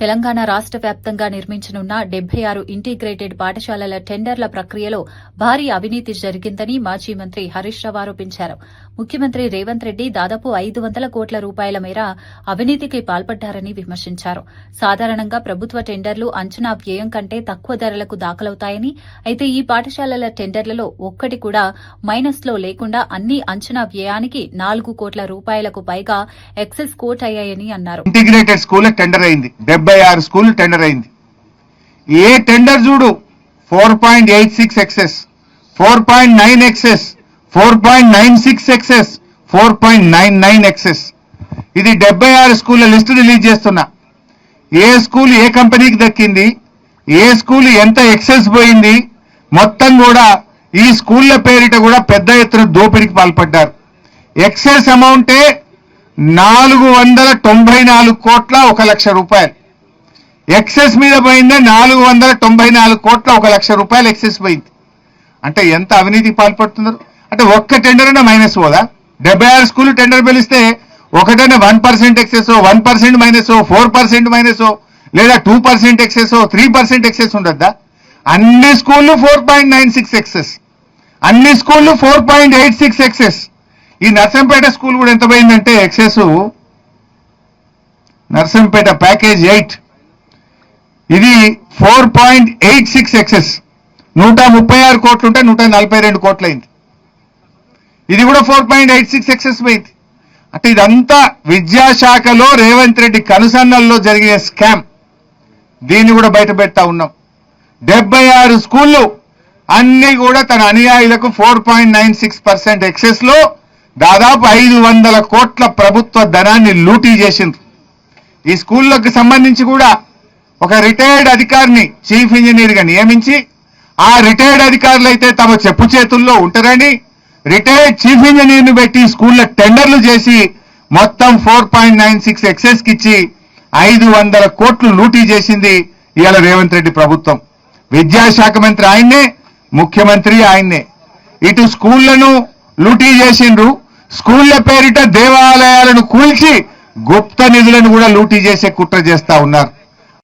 తెలంగాణ రాష్ట్ర వ్యాప్తంగా నిర్మించనున్న 76 ఇంటిగ్రేటెడ్ పాఠశాలల టెండర్ల ప్రక్రియలో భారీ అవినీతి జరిగిందని మాజీ మంత్రి హరీష్ రావు ఆరోపించారు. ముఖ్యమంత్రి రేవంత్ రెడ్డి దాదాపు 500 కోట్ల రూపాయల మేర అవినీతికి పాల్పడ్డారని విమర్శించారు. సాధారణంగా ప్రభుత్వ టెండర్లు అంచనా వ్యయం కంటే తక్కువ ధరలకు దాఖలవుతాయని, అయితే ఈ పాఠశాలల టెండర్లలో ఒక్కటి కూడా మైనస్లో లేకుండా అన్ని అంచనా వ్యయానికి 4 కోట్ల రూపాయలకు పైగా ఎక్సెస్ కోట్ అయ్యాయని అన్నారు. ఇంటిగ్రేటెడ్ స్కూల్ టెండర్ అయింది, 76 స్కూల్ టెండర్ అయింది. ఏ టెండర్ చూడు 4.86 ఎక్సెస్, 4.9 ఎక్సెస్, 4.96 ఎక్సెస్, 4.99 ఎక్సెస్. ఇది 76 స్కూళ్ళ లిస్టు రిలీజ్ చేస్తున్నా. ఏ స్కూల్ ఏ కంపెనీకి దక్కింది, ఏ స్కూల్ ఎంత ఎక్సెస్ పోయింది, మొత్తం కూడా ఈ స్కూళ్ళ పేరిట కూడా పెద్ద ఎత్తున దోపిడీకి పాల్పడ్డారు. ఎక్సెస్ అమౌంటే 494 కోట్ల 1 లక్ష రూపాయలు. ఎక్సెస్ మీద పోయిందే 494 కోట్ల 1 లక్ష రూపాయలు ఎక్సెస్ పోయింది. అంటే ఎంత అవినీతికి పాల్పడుతున్నారు. అంటే ఒక్క టెండర్ అయినా మైనస్ పోదా? 76 స్కూల్ టెండర్ పిలిస్తే ఒకటైనా 1% ఎక్సెస్, 1% మైనస్, 4% మైనస్, లేదా 2% ఎక్సెస్, 3% ఎక్సెస్ ఉండద్దా? అన్ని స్కూళ్ళు 4.96 ఎక్సెస్, అన్ని స్కూళ్ళు 4.86 ఎక్సెస్. ఈ నర్సంపేట స్కూల్ కూడా ఎంత పోయిందంటే ఎక్సెస్, నర్సంపేట ప్యాకేజ్ 8 ఇది 4.86 ఎక్సెస్. 136 కోట్లు ఉంటే 142 కోట్లు అయింది. ఇది కూడా 4.86 ఎక్సెస్ పోయింది. అంటే ఇదంతా విద్యాశాఖలో రేవంత్ రెడ్డి కనుసన్నల్లో జరిగిన స్కామ్. దీన్ని కూడా బయట పెడతా ఉన్నాం. 76 స్కూళ్ళు అన్ని కూడా తన అనుయాయులకు 4.96% ఎక్సెస్ లో దాదాపు 500 కోట్ల ప్రభుత్వ ధనాన్ని లూటీ చేసిండ్రు. ఈ స్కూళ్ళకు సంబంధించి కూడా ఒక రిటైర్డ్ అధికారిని చీఫ్ ఇంజనీర్ గా నియమించి, ఆ రిటైర్డ్ అధికారులు అయితే తమ చెప్పు చేతుల్లో ఉంటారని రిటైర్డ్ చీఫ్ ఇంజనీర్ ని పెట్టి స్కూళ్ళ టెండర్లు చేసి మొత్తం 4.96 ఎక్సెస్ కి ఇచ్చి 500 కోట్లు లూటీ చేసింది ఇవాళ రేవంత్ రెడ్డి ప్రభుత్వం. విద్యాశాఖ మంత్రి ఆయన్నే, ముఖ్యమంత్రి ఆయన్నే. ఇటు స్కూళ్లను లూటీ చేసిండ్రు, స్కూళ్ల పేరిట దేవాలయాలను కూల్చి గుప్త నిధులను కూడా లూటీ చేసే కుట్ర చేస్తా ఉన్నారు.